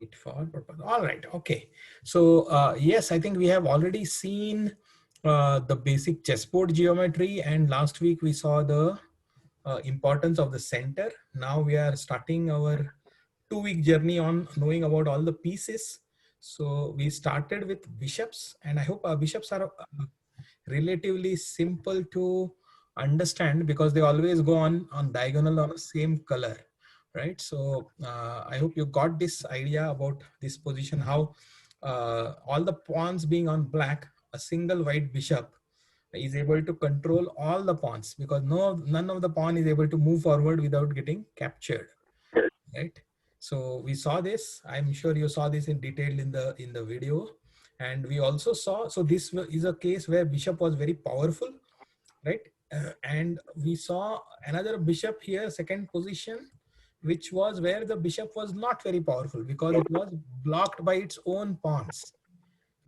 It forward. All right. Okay. So yes, I think we have already seen the basic chessboard geometry, and last week we saw the importance of the center. Now we are starting our 2-week journey on knowing about all the pieces. So we started with bishops, and I hope bishops are relatively simple to understand because they always go on diagonal on the same color, right? So I hope you got this idea about this position, how all the pawns being on black, a single white bishop is able to control all the pawns because none of the pawn is able to move forward without getting captured, right? So we saw this. I'm sure you saw this in detail in the video, and we also saw. So this is a case where bishop was very powerful, right? And we saw another bishop here, second position, which was where the bishop was not very powerful because it was blocked by its own pawns,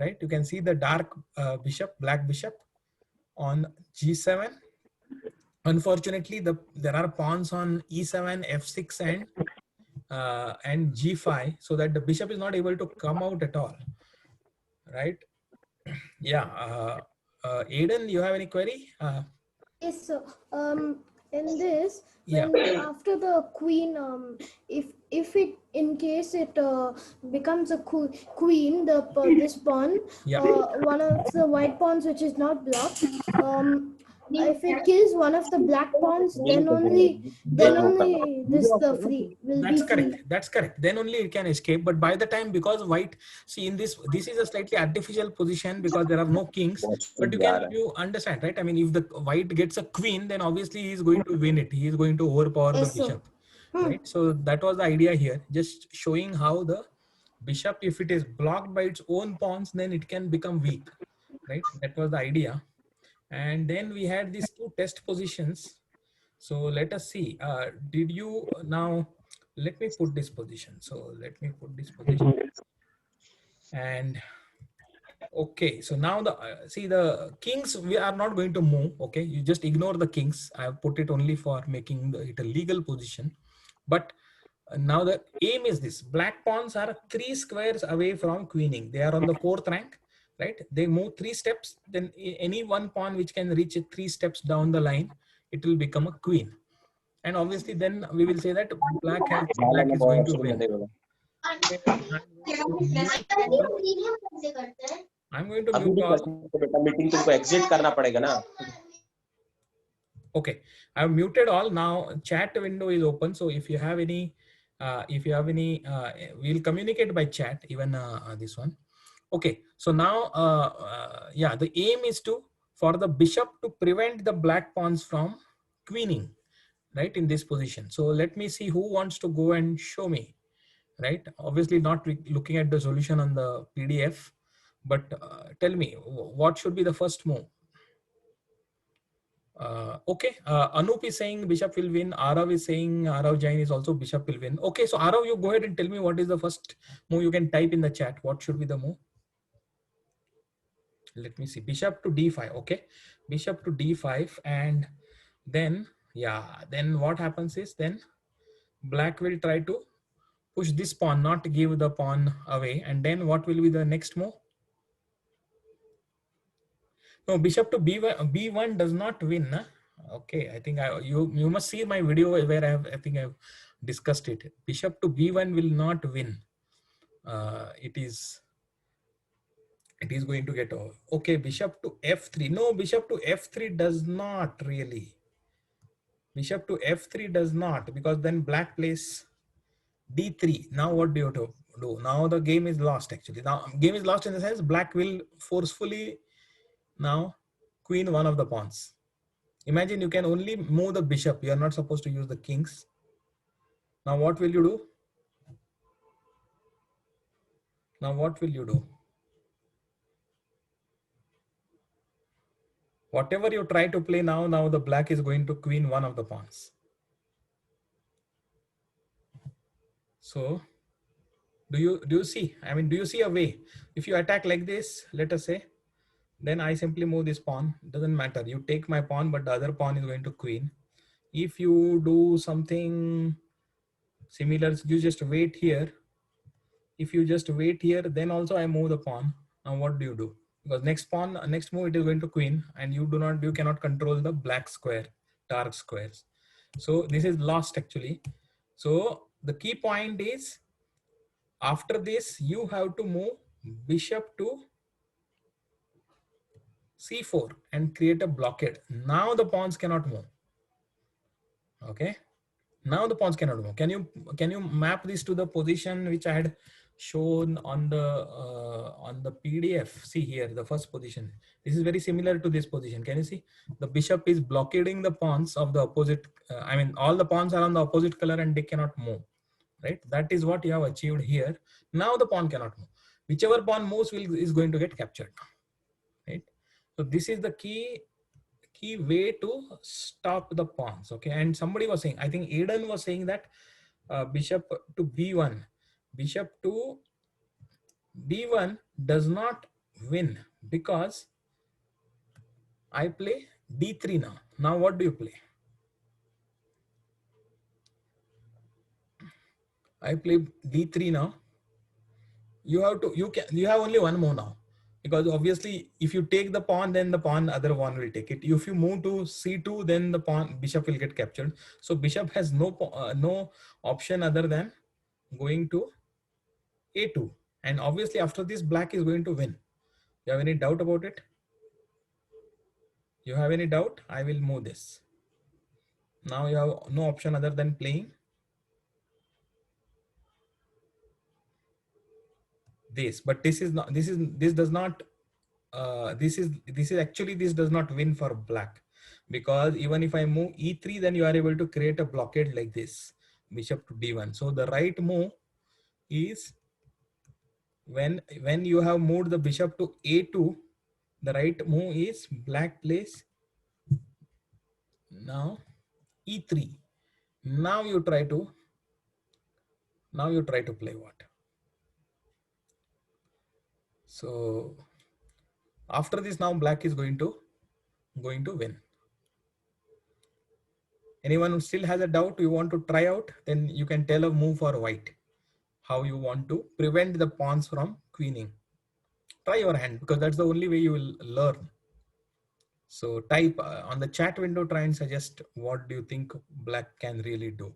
right? You can see the dark bishop, black bishop on g7. Unfortunately, there are pawns on e7, f6, and g5, so that the bishop is not able to come out at all, right? Yeah. Aiden, you have any query? Yes, so in this, Yeah. when after the queen, if it in case it becomes a queen, the this pawn, Yeah. one of the white pawns which is not blocked, if it kills one of the black pawns, then only this the free will be That's free. correct. That's correct. Then only it can escape. But by the time, because white, see in this is a slightly artificial position because there are no kings. But you understand, right? I mean, if the white gets a queen, then obviously he is going to win it. He is going to overpower the Yes, sir. bishop, right? So that was the idea here, just showing how the bishop, if it is blocked by its own pawns, then it can become weak, right? That was the idea. And then we had these two test positions. So let us see. Did you now? Let me put this position. So let me put this position. And okay, so now the see the kings we are not going to move. Okay, you just ignore the kings. I have put it only for making it a legal position. But now the aim is this: black pawns are 3 squares away from queening. They are on the 4th rank, right? They move 3 steps. Then any one pawn which can reach it 3 steps down the line, it will become a queen. And obviously then we will say that black is going to win. Okay, I'm going to अभी mute नहीं कर all. सकते बेटा, meeting तुमको exit करना पड़ेगा ना. Okay, I've muted all. Now chat window is open, so if you have any we'll communicate by chat, even this one. Okay, so now yeah, the aim is to for the bishop to prevent the black pawns from queening, right, in this position. So let me see who wants to go and show me, right? Obviously not looking at the solution on the PDF, but tell me what should be the first move. Okay, Anup is saying bishop will win. Arav is saying Arav Jain is also bishop will win. Okay, so Arav, you go ahead and tell me what is the first move. You can type in the chat. What should be the move? Let me see. Bishop to d5. Okay, bishop to d5, and then yeah, then what happens is then black will try to push this pawn, not give the pawn away, and then what will be the next move? No, bishop to b1. B1 does not win. Huh? Okay, I think you must see my video where I think I've discussed it. Bishop to b1 will not win. It is going to get over. Okay, bishop to f3. No, bishop to f3 does not really. Bishop to f3 does not, because then black plays d3. Now what do you have to do? Now the game is lost actually. Now game is lost in the sense black will forcefully now queen one of the pawns. Imagine you can only move the bishop. You are not supposed to use the kings. Now what will you do? Now what will you do? Whatever you try to play now the black is going to queen one of the pawns. So do you see? I mean, do you see a way? If you attack like this, let us say, then I simply move this pawn. Doesn't matter. You take my pawn, but the other pawn is going to queen. If you do something similar, you just wait here. if you just wait here, then also I move the pawn. Now what do you do? Because next pawn, next move, it is going to queen, and you cannot control the black square, dark squares. So this is lost actually. So the key point is, after this, you have to move bishop to c4 and create a blockade. Now the pawns cannot move. Okay. Now the pawns cannot move. Can you map this to the position which I had shown on the PDF? See here, the first position. This is very similar to this position. Can you see? The bishop is blockading the pawns of the opposite. I mean, all the pawns are on the opposite color and they cannot move. Right? That is what you have achieved here. Now the pawn cannot move. Whichever pawn moves is going to get captured. Right? So this is the key way to stop the pawns. Okay, and somebody was saying, I think Aiden was saying that bishop to b1, bishop to b1 does not win because I play d3 now. Now what do you play? I play d3 now. You have only one move now, because obviously if you take the pawn, then the other pawn will take it. If you move to c2, then the bishop will get captured. So bishop has no option other than going to a2, and obviously after this black is going to win. You have any doubt about it? You have any doubt? I will move this. Now you have no option other than playing this, but this does not this does not win for black, because even if I move e3, then you are able to create a blockade like this, bishop to d1. So the right move is, when you have moved the bishop to a2, the right move is black plays now e3. Now you try to play what? So after this, now black is going to win. Anyone who still has a doubt, you want to try out, then you can tell a move for white, how you want to prevent the pawns from queening. Try your hand, because that's the only way you will learn. So type on the chat window, try and suggest what do you think black can really do.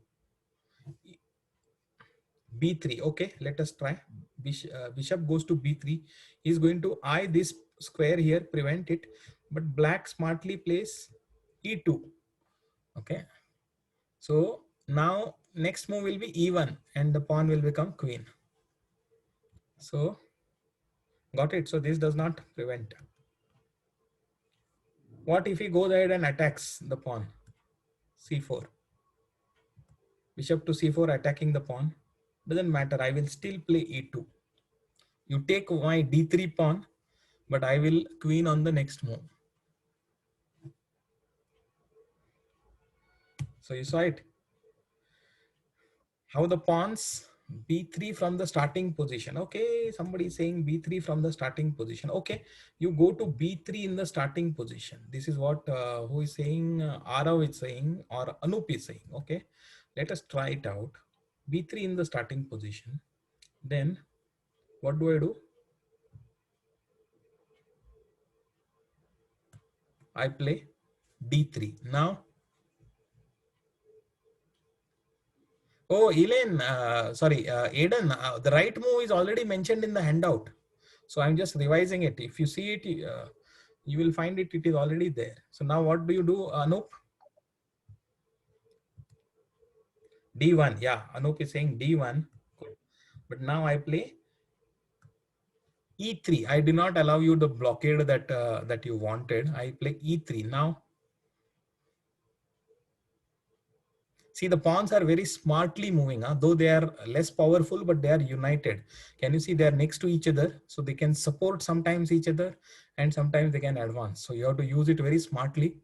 b3. Okay, let us try. Bishop goes to b3. He's going to eye this square here, prevent it, but black smartly plays e2. Okay, so now next move will be e1 and the pawn will become queen. So got it? So this does not prevent. What if he goes ahead and attacks the pawn? c4. Bishop to c4, attacking the pawn. Doesn't matter, I will still play e2. You take my d3 pawn, but I will queen on the next move. So you saw it, how the pawns b3 from the starting position. Okay, somebody is saying b3 from the starting position. Okay, you go to b3 in the starting position. This is what who is saying? Arav is saying, or Anup is saying. Okay, let us try it out. b3 in the starting position. Then what do I do? I play d3. Now, oh, Elaine, Aiden, the right move is already mentioned in the handout. So I'm just revising it. If you see it, you will find it is already there. So now what do you do, Anup? D1, yeah, Anup is saying D1. But now I play E3. I did not allow you the blockade that you wanted. I play E3. Now, see, the pawns are very smartly moving, though they are less powerful, but they are united. Can you see they are next to each other? So they can support sometimes each other and sometimes they can advance. So you have to use it very smartly.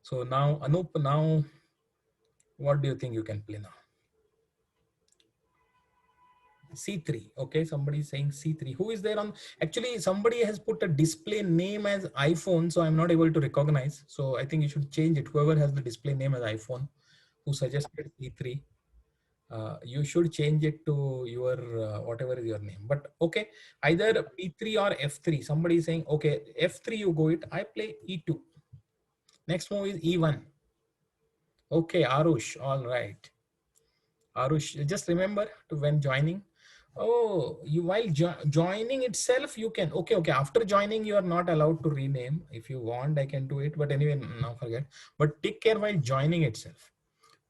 So now, Anup, now what do you think you can play now? C3. Okay, somebody is saying C3. Who is there on? Actually, somebody has put a display name as iPhone, so I'm not able to recognize. So I think you should change it. Whoever has the display name as iPhone, who suggested C3. You should change it to your whatever is your name. But okay, either P3 or F3. Somebody is saying, okay, F3 you go it. I play E2. Next move is E1. Okay, Arush. All right. Arush, just remember to when joining. Oh, you while joining itself, you can. Okay. After joining, you are not allowed to rename. If you want, I can do it. But anyway, now forget. But take care while joining itself.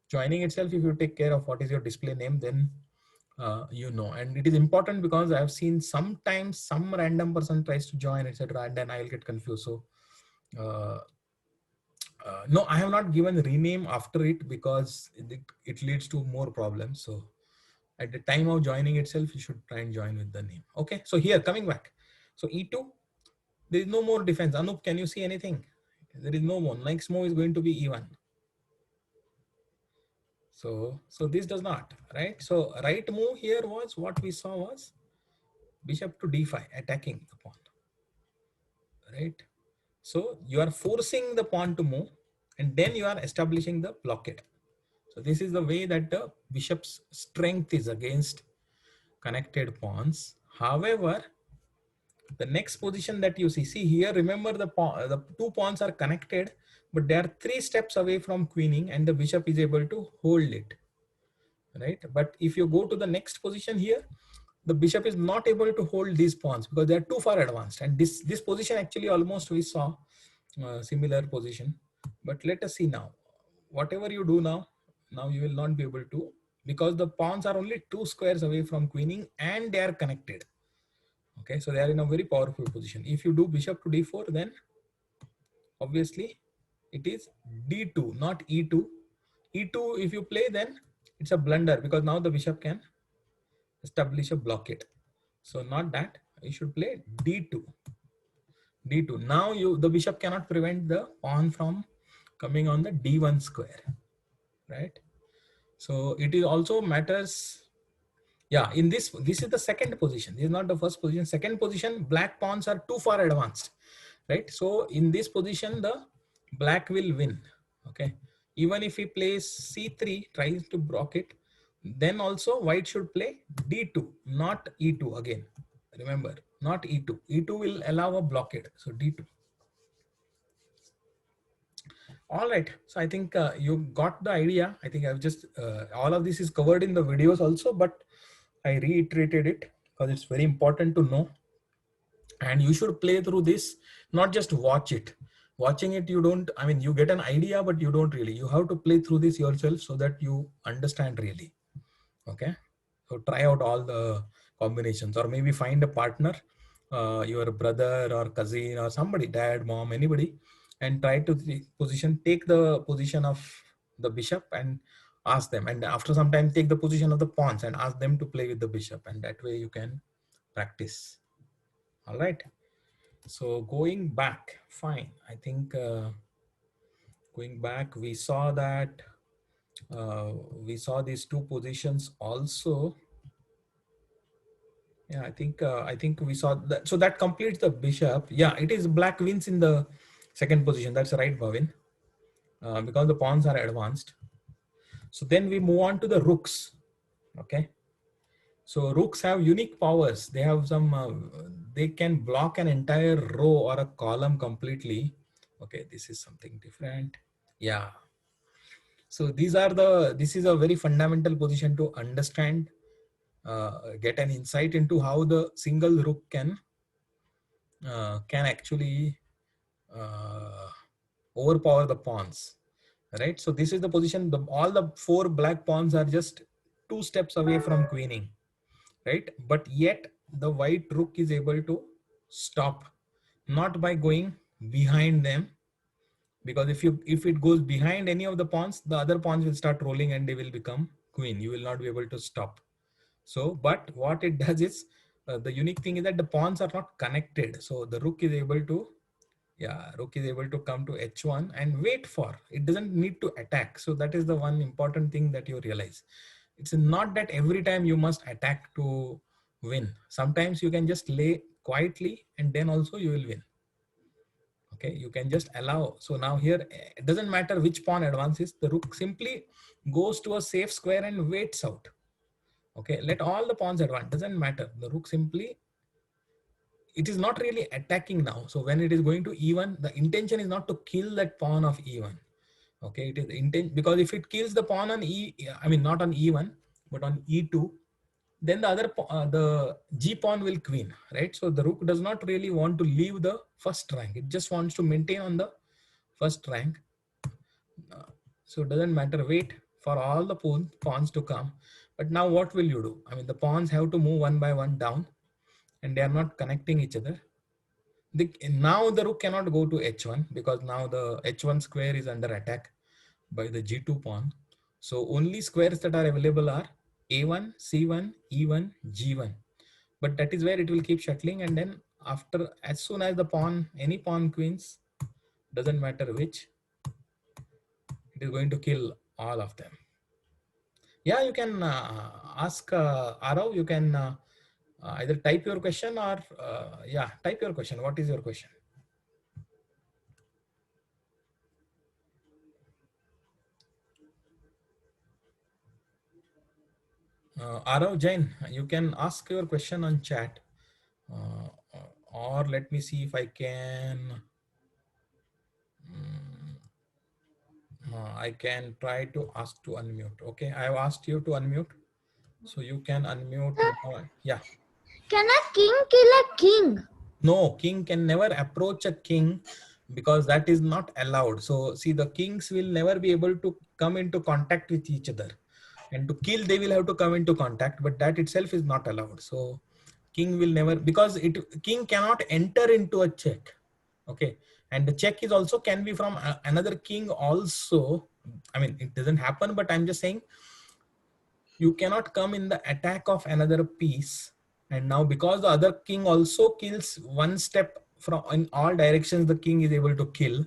Joining itself, if you take care of what is your display name, then you know. And it is important because I have seen sometimes some random person tries to join, etc., and then I will get confused. So uh, no, I have not given rename after it because it leads to more problems. So at the time of joining itself, you should try and join with the name. Okay, so here coming back. So E2, there is no more defense. Anup, can you see anything? There is no more. Next move is going to be E1. So this does not, right? So right move here was what we saw was bishop to d5, attacking the pawn, right? So you are forcing the pawn to move and then you are establishing the blockade. So this is the way that the bishop's strength is against connected pawns. However, the next position that you see here, remember the two pawns are connected, but they are 3 steps away from queening and the bishop is able to hold it, right? But if you go to the next position here, the bishop is not able to hold these pawns because they are too far advanced. And this position actually almost we saw similar position. But let us see now. Whatever you do now you will not be able to, because the pawns are only 2 squares away from queening and they are connected. Okay, so they are in a very powerful position. If you do bishop to d4, then obviously it is d2, not e2. E2 if you play, then it's a blunder because now the bishop can establish a blockade. So not that, you should play d2. D2. Now the bishop cannot prevent the pawn from coming on the d1 square, right? So it is also matters. Yeah, in this is the second position. This is not the first position. Second position, black pawns are too far advanced, right? So in this position, the black will win. Okay. Even if he plays c3, tries to block it, then also white should play d2, not e2 again. Remember, not e2. E2 will allow a blockade. So d2. All right. So I think you got the idea. I think I've just, all of this is covered in the videos also, but I reiterated it because it's very important to know. And you should play through this, not just watch it. Watching it, you don't, I mean, you get an idea, but you don't really. You have to play through this yourself so that you understand really. Okay. So try out all the combinations, or maybe find a partner, your brother or cousin or somebody, dad, mom, anybody, and try to take the position of the bishop and ask them. And after some time, take the position of the pawns and ask them to play with the bishop. And that way you can practice. All right. So going back, fine. I think going back, we saw that we saw these two positions also. Yeah, I think we saw that. So that completes the bishop. Yeah, it is black wins in the second position. That's right, Bhavin. Because the pawns are advanced. So then we move on to the rooks. Okay. So rooks have unique powers. They have some, they can block an entire row or a column completely. Okay, this is something different. Yeah. So this is a very fundamental position to understand, get an insight into how the single rook can actually overpower the pawns, right? So this is the position, all the 4 black pawns are just 2 steps away from queening, right? But yet the white rook is able to stop, not by going behind them, because if it goes behind any of the pawns, the other pawns will start rolling and they will become queen. You will not be able to stop. So, but what it does is, the unique thing is that the pawns are not connected. So the rook is able to, rook is able to come to h1 and wait for, it doesn't need to attack. So that is the one important thing that you realize. It's not that every time you must attack to win. Sometimes you can just lay quietly and then also you will win. Okay, you can just allow. So now here, it doesn't matter which pawn advances, the rook simply goes to a safe square and waits out. Okay, let all the pawns advance, doesn't matter. The rook simply, it is not really attacking now. So when it is going to e1, the intention is not to kill that pawn of e1. Okay, it is intent, because if it kills the pawn on I mean not on e1, but on e2, then the other the g pawn will queen, right? So the rook does not really want to leave the first rank. It just wants to maintain on the first rank. So it doesn't matter. Wait for all the pawns to come. But now what will you do? I mean, the pawns have to move one by one down, and they are not connecting each other. Now the rook cannot go to h1 because now the h1 square is under attack by the g2 pawn. So only squares that are available are a1, c1, e1, g1. But that is where it will keep shuttling, and then after, as soon as the pawn, any pawn queens, doesn't matter which, it is going to kill all of them. Yeah, you can ask Arav, you can either type your question or yeah, type your question. What is your question? Arav Jain, you can ask your question on chat, or let me see if I can. I can try to ask to unmute. Okay, I have asked you to unmute, so you can unmute. Yeah. Can a king kill a king? No, king can never approach a king because that is not allowed. So see, the kings will never be able to come into contact with each other, and to kill they will have to come into contact, but that itself is not allowed. So king will never, because king cannot enter into a check. Okay, and the check is also can be from another king also. I mean, it doesn't happen, but I'm just saying you cannot come in the attack of another piece. And now because the other king also kills one step from in all directions, the king is able to kill.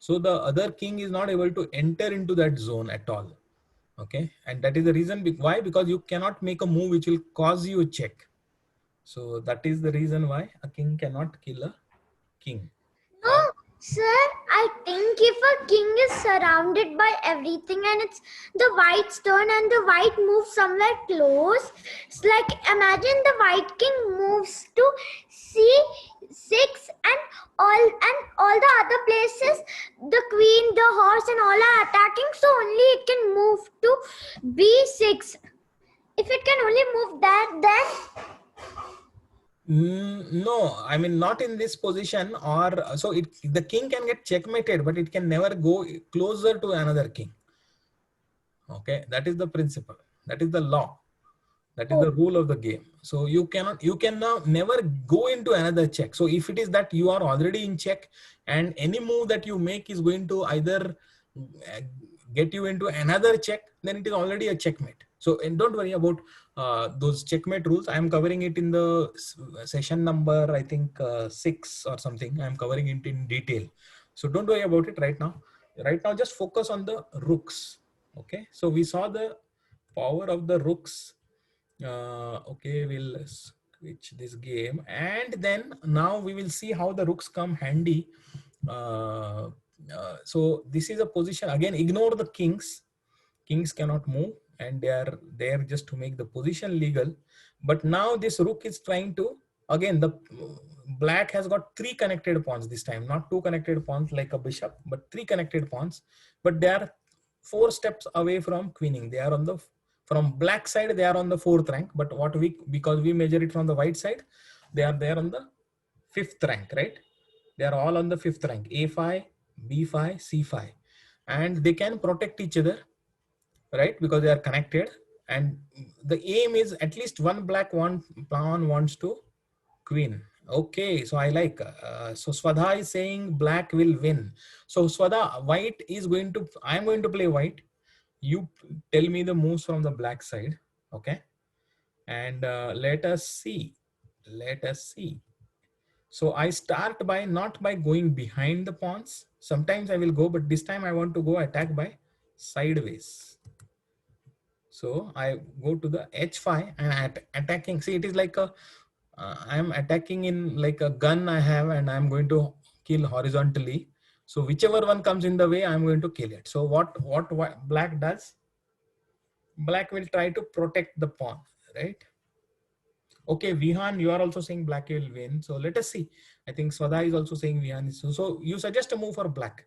So the other king is not able to enter into that zone at all. Okay, and that is the reason why, because you cannot make a move which will cause you a check. So that is the reason why a king cannot kill a king. No, sir, I think if a king is surrounded by everything and it's the white's turn and the white moves somewhere close, it's like imagine the white king moves to c6 and all the other places, the queen, the horse and all are attacking, so only it can move to b6. If it can only move that, then No, I mean not in this position, or so the king can get checkmated, but it can never go closer to another king. Okay, that is the principle. That is the law. That is the rule of the game. So you can now never go into another check. So if it is that you are already in check and any move that you make is going to either get you into another check, then it is already a checkmate. So, and don't worry about those checkmate rules. I am covering it in the session number, I think 6 or something. I am covering it in detail. So don't worry about it right now. Right now, just focus on the rooks. Okay. So we saw the power of the rooks. Okay, we'll switch this game, and then now we will see how the rooks come handy. So this is a position, again, ignore the kings. Kings cannot move, and they are there just to make the position legal. But now this rook is trying to, again, the black has got 3 connected pawns this time, not 2 connected pawns like a bishop, but 3 connected pawns. But they are 4 steps away from queening. They are on the, from black side, they are on the 4th rank. But what because we measure it from the white side, they are there on the 5th rank, right? They are all on the 5th rank, a5, b5, c5, and they can protect each other, right? Because they are connected, and the aim is at least one black pawn wants to queen. Okay, so I like, so Swadha is saying black will win. So Swadha, white is going to, I'm going to play white. You tell me the moves from the black side. Okay. And let us see. Let us see. So I start by not by going behind the pawns. Sometimes I will go, but this time I want to go attack by sideways. So I go to the h5 and attacking. See, it is like a, I'm attacking in like a gun I have, and I'm going to kill horizontally. So whichever one comes in the way, I'm going to kill it. So what black does? Black will try to protect the pawn, right? Okay, Vihan, you are also saying black will win. So let us see. I think Swada is also saying Vihan is so you suggest a move for black.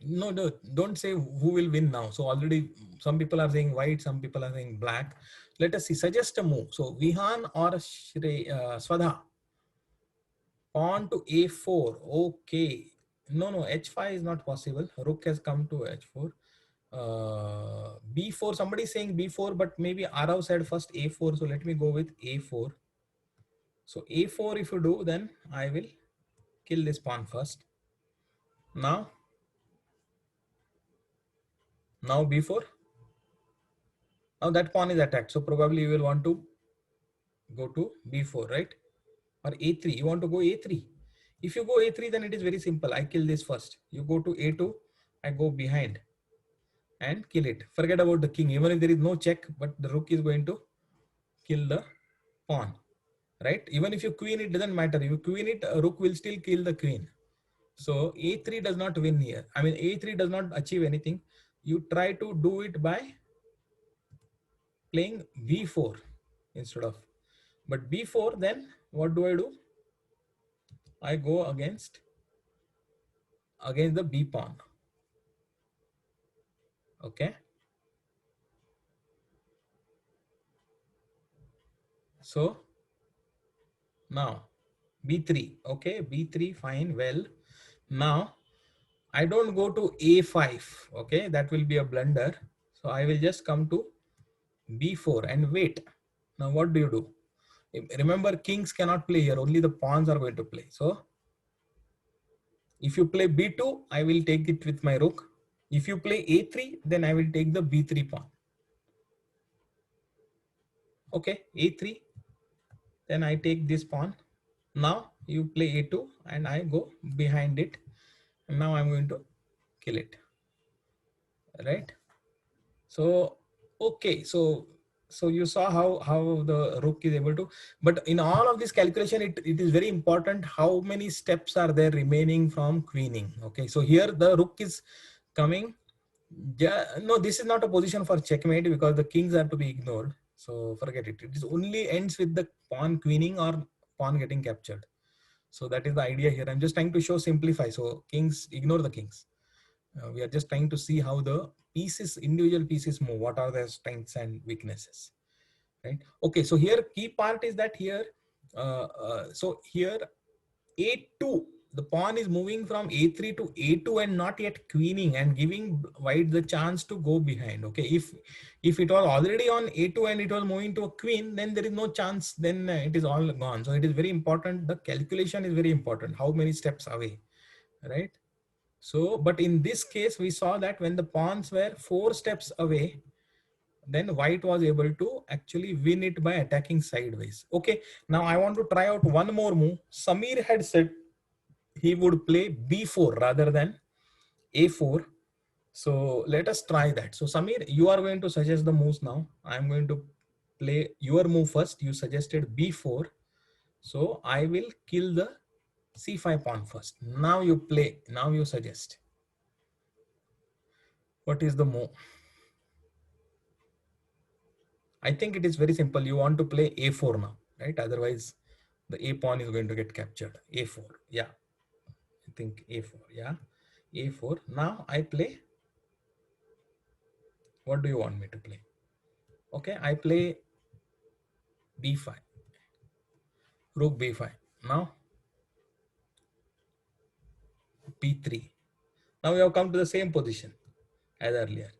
No, don't say who will win now. So already some people are saying white, some people are saying black. Let us see. Suggest a move. So Vihan or Swada. Pawn to a4. Okay. No, h5 is not possible. Rook has come to h4. B4. Somebody is saying b4, but maybe Arav said first a4. So let me go with a4. So a4, if you do, then I will kill this pawn first. Now b4. Now that pawn is attacked. So probably you will want to go to b4, right? Or a3. You want to go a3. If you go a3, then it is very simple. I kill this first. You go to a2. I go behind and kill it. Forget about the king. Even if there is no check, but the rook is going to kill the pawn, right? Even if you queen, it doesn't matter. If you queen it, a rook will still kill the queen. So a3 does not win here. I mean, a3 does not achieve anything. You try to do it by playing b4 instead of. But b4, then what do? I go against the b pawn. Okay. So now b3. Okay, b3, fine, well. Now I don't go to a5. Okay, that will be a blunder. So I will just come to b4 and wait. Now what do? Remember, kings cannot play here. Only the pawns are going to play. So if you play b2, I will take it with my rook. If you play a3, then I will take the b3 pawn. Okay, a3. Then I take this pawn. Now you play a2 and I go behind it. And now I'm going to kill it. Right? So, okay. So you saw how the rook is able to, but in all of this calculation, it is very important how many steps are there remaining from queening. Okay, so here the rook is coming. Yeah, no, this is not a position for checkmate because the kings are to be ignored. So forget it. It is only ends with the pawn queening or pawn getting captured. So that is the idea here. I'm just trying to show simplify. So kings, ignore the kings. We are just trying to see how the pieces, individual pieces move. What are their strengths and weaknesses, right? Okay, so here key part is that here, so here a2, the pawn is moving from a3 to a2 and not yet queening and giving white the chance to go behind. Okay, if it was already on a2 and it was moving to a queen, then there is no chance, then it is all gone. So it is very important. The calculation is very important. How many steps away, right? So, but in this case, we saw that when the pawns were 4 steps away, then white was able to actually win it by attacking sideways. Okay, now I want to try out one more move. Samir had said he would play b4 rather than a4. So let us try that. So Samir, you are going to suggest the moves now. I'm going to play your move first. You suggested b4. So I will kill the c5 pawn first. Now you play, now you suggest. What is the move? I think it is very simple. You want to play a4 now, right? Otherwise the a pawn is going to get captured. a4, yeah. I think a4, yeah. a4. Now I play. What do you want me to play? Okay, I play b5. Rook b5. Now b3. Now we have come to the same position as earlier.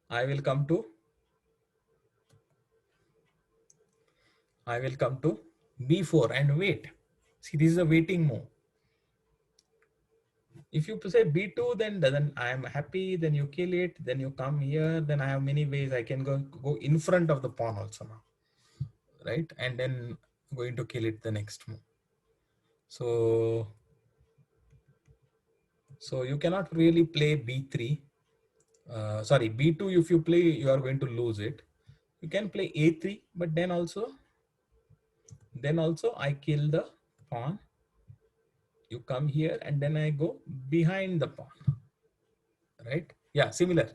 I will come to b4 and wait. See, this is a waiting move. If you say b2, then I am happy, then you kill it, then you come here, then I have many ways. I can go in front of the pawn also now, right? And then going to kill it the next move. So you cannot really play b3. Sorry, b2, if you play, you are going to lose it. You can play a3, but then also I kill the pawn You come here and then I go behind the pawn, right? Yeah, similar.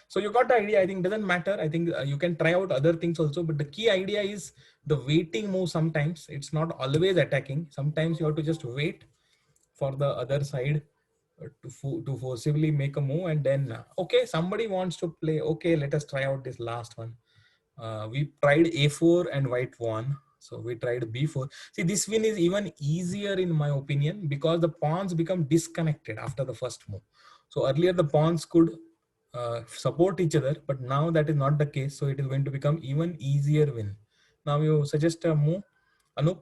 So you got the idea. I think doesn't matter. I think you can try out other things also, but the key idea is the waiting move. Sometimes it's not always attacking. Sometimes you have to just wait for the other side to forcibly make a move, and then okay, somebody wants to play. Okay, let us try out this last one. We tried a4 and white won. So we tried b4. See, this win is even easier in my opinion because the pawns become disconnected after the first move. So earlier the pawns could support each other, but now that is not the case. So it is going to become even easier win. Now you suggest a move, Anup.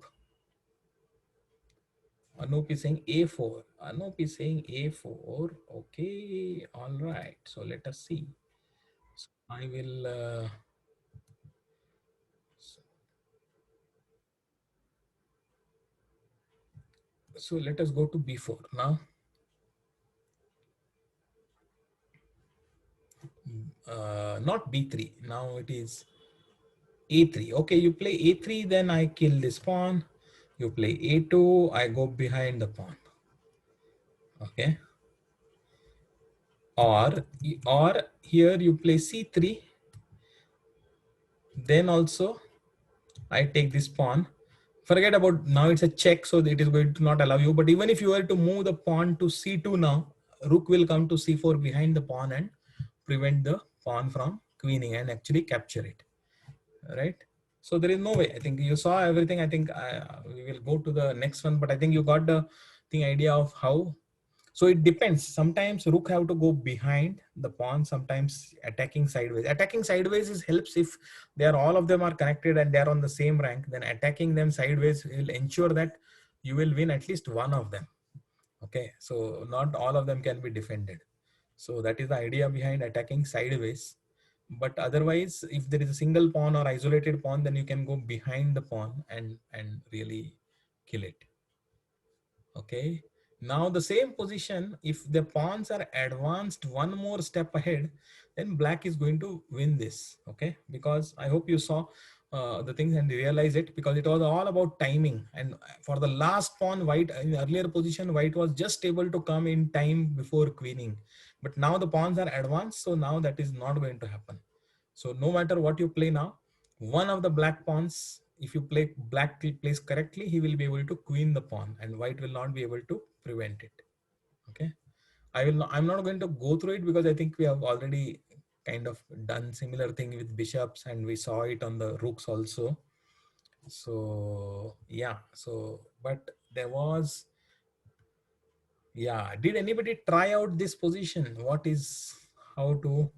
Anup is saying a4. Anup is saying a4. Okay, all right. So let us see. So I will. So let us go to b4 now. Not b3. Now it is a3. Okay, you play a3, then I kill this pawn. You play a2, I go behind the pawn. Okay. Or here you play c3. Then also I take this pawn. Forget about now it's a check, so it is going to not allow you. But even if you were to move the pawn to c2 now, rook will come to c4 behind the pawn and prevent the pawn from queening and actually capture it. Right? So there is no way. I think you saw everything. I think we will go to the next one, but I think you got the idea of how. So it depends. Sometimes rook have to go behind the pawn, sometimes attacking sideways. Attacking sideways helps if they are all of them are connected and they are on the same rank. Then attacking them sideways will ensure that you will win at least one of them. Okay, so not all of them can be defended. So that is the idea behind attacking sideways. But otherwise, if there is a single pawn or isolated pawn, then you can go behind the pawn and really kill it. Okay. Now the same position, if the pawns are advanced one more step ahead, then black is going to win this. Okay. Because I hope you saw the things and realize it, because it was all about timing. And for the last pawn, white in the earlier position, white was just able to come in time before queening. But now the pawns are advanced. So now that is not going to happen. So no matter what you play now, one of the black pawns, if you play black plays correctly, he will be able to queen the pawn and white will not be able to prevent it. Okay. I'm not going to go through it because I think we have already kind of done similar thing with bishops and we saw it on the rooks also. So yeah, so, but there was, yeah. Did anybody try out this position? What is, how to,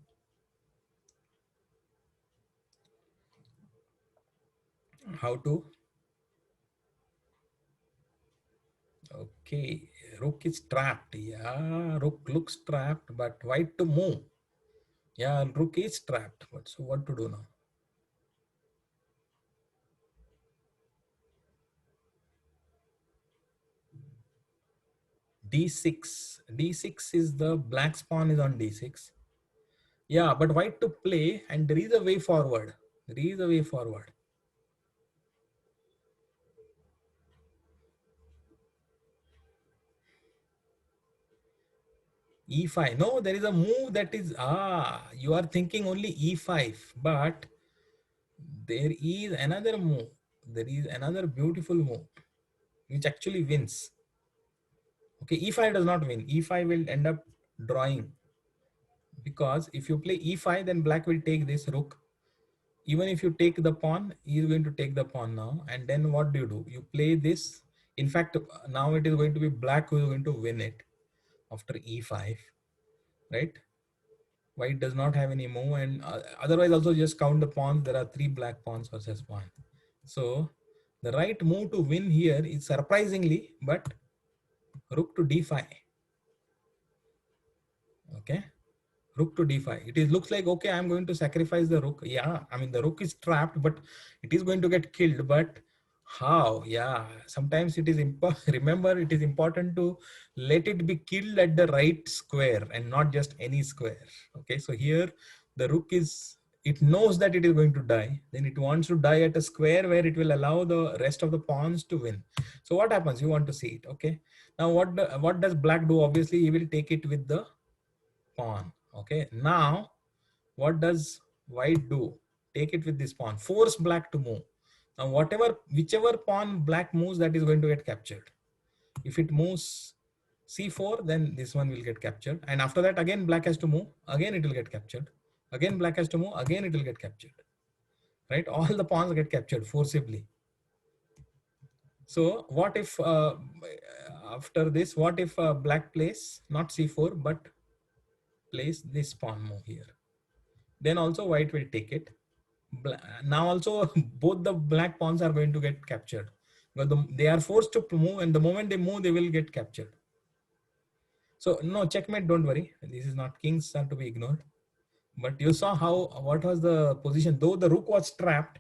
okay, rook is trapped. Yeah, rook looks trapped, but white to move. Yeah, rook is trapped. But so what to do now? D6. D6 is the black pawn is on D6. Yeah, but white to play, and there is a way forward. There is a way forward. E5. No, there is a move that is, you are thinking only E5, but there is another move. There is another beautiful move, which actually wins. Okay, E5 does not win. E5 will end up drawing. Because if you play E5, then black will take this rook. Even if you take the pawn, he is going to take the pawn now. And then what do? You play this. In fact, now it is going to be black who is going to win it after E5, right? White does not have any move, and otherwise also just count the pawns. There are 3 black pawns versus 1. So the right move to win here is surprisingly, but rook to D5. Okay. Rook to D5. It is looks like, okay, I'm going to sacrifice the rook. Yeah, I mean, the rook is trapped, but it is going to get killed. But how? Yeah, sometimes it is remember, it is important to let it be killed at the right square and not just any square. Okay, so here the rook is it knows that it is going to die, then it wants to die at a square where it will allow the rest of the pawns to win. So what happens? You want to see it. Okay. Now what does black do? Obviously, he will take it with the pawn. Okay. Now what does white do? Take it with this pawn. Force black to move. Now whichever pawn black moves, that is going to get captured. If it moves c4, then this one will get captured. And after that, again black has to move. Again it will get captured. Again black has to move. Again it will get captured. Right? All the pawns get captured forcibly. So what if after this, what if black plays not c4 but plays this pawn move here? Then also white will take it. Now also both the black pawns are going to get captured, but they are forced to move, and the moment they move, they will get captured. So no, checkmate, don't worry. This is not, kings are to be ignored. But you saw what was the position. Though the rook was trapped,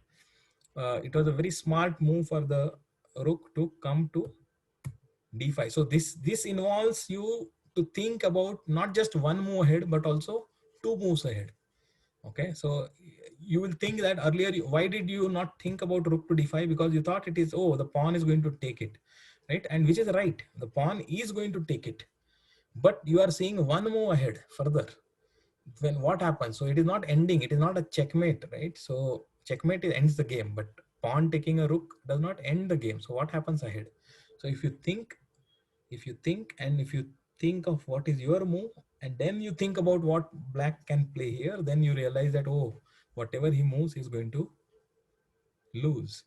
it was a very smart move for the rook to come to d5. So this involves you to think about not just one move ahead, but also two moves ahead. Okay, so you will think that earlier, why did you not think about rook to d5? Because you thought it is, oh, the pawn is going to take it, right? And which is right, the pawn is going to take it, but you are seeing one move ahead further. When what happens? So it is not ending, it is not a checkmate, right? So checkmate ends the game, but pawn taking a rook does not end the game. So what happens ahead? So if you think and if you think of what is your move, and then you think about what black can play here, then you realize that, oh, whatever he moves is going to lose,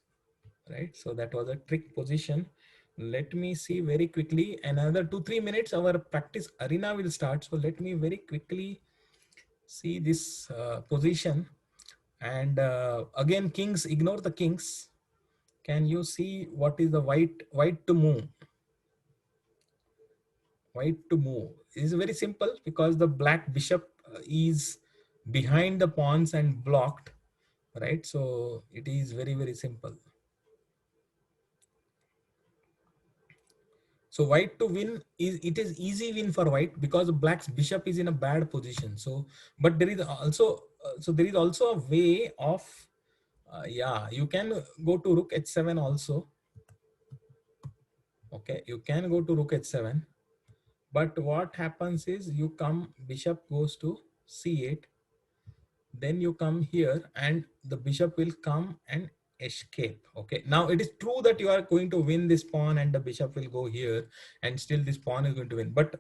right? So that was a trick position. Let me see very quickly, another 2-3 minutes our practice arena will start. So let me very quickly see this position. And again, kings, ignore the kings. Can you see what is the white to move? White to move is very simple, because the black bishop is behind the pawns and blocked, right? So it is very, very simple. So white to win it is easy win for white, because black's bishop is in a bad position. So, but there is also a way of yeah, you can go to rook h7 also. Okay, you can go to rook h7. But what happens is, you come, bishop goes to c8, then you come here and the bishop will come and escape. Okay, now it is true that you are going to win this pawn and the bishop will go here, and still this pawn is going to win. But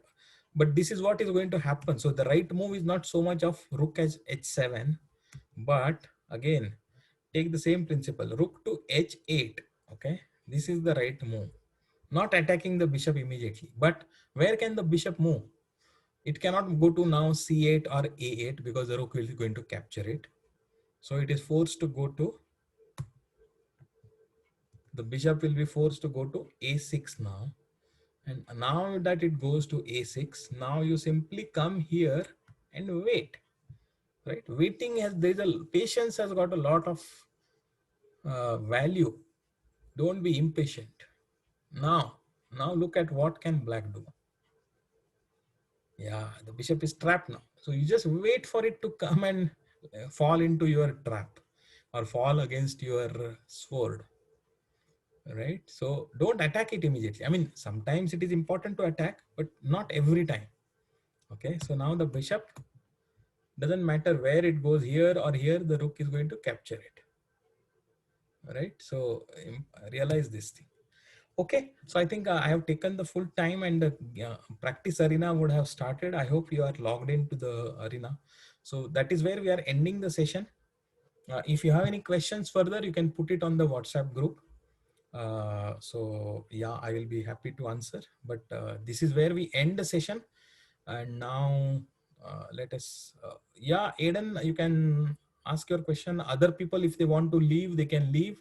this is what is going to happen. So the right move is not so much of rook as h7, but again, take the same principle, rook to h8. Okay, this is the right move. Not attacking the bishop immediately, but where can the bishop move? It cannot go to now c8 or a8, because the rook is going to capture it. So it is forced to go to, the bishop will be forced to go to a6 now. And now that it goes to a6, now you simply come here and wait, right? Waiting patience has got a lot of value. Don't be impatient. Now look at what can black do. Yeah, the bishop is trapped now. So you just wait for it to come and fall into your trap, or fall against your sword, right? So don't attack it immediately. I mean, sometimes it is important to attack, but not every time. Okay, so now the bishop, doesn't matter where it goes, here or here, the rook is going to capture it, right? So realize this thing. Okay, so I think I have taken the full time, and the practice arena would have started. I hope you are logged into the arena. So that is where we are ending the session. If you have any questions further, you can put it on the WhatsApp group. So yeah, I will be happy to answer. But this is where we end the session. And now let us, yeah, Aiden, you can ask your question. Other people, if they want to leave, they can leave.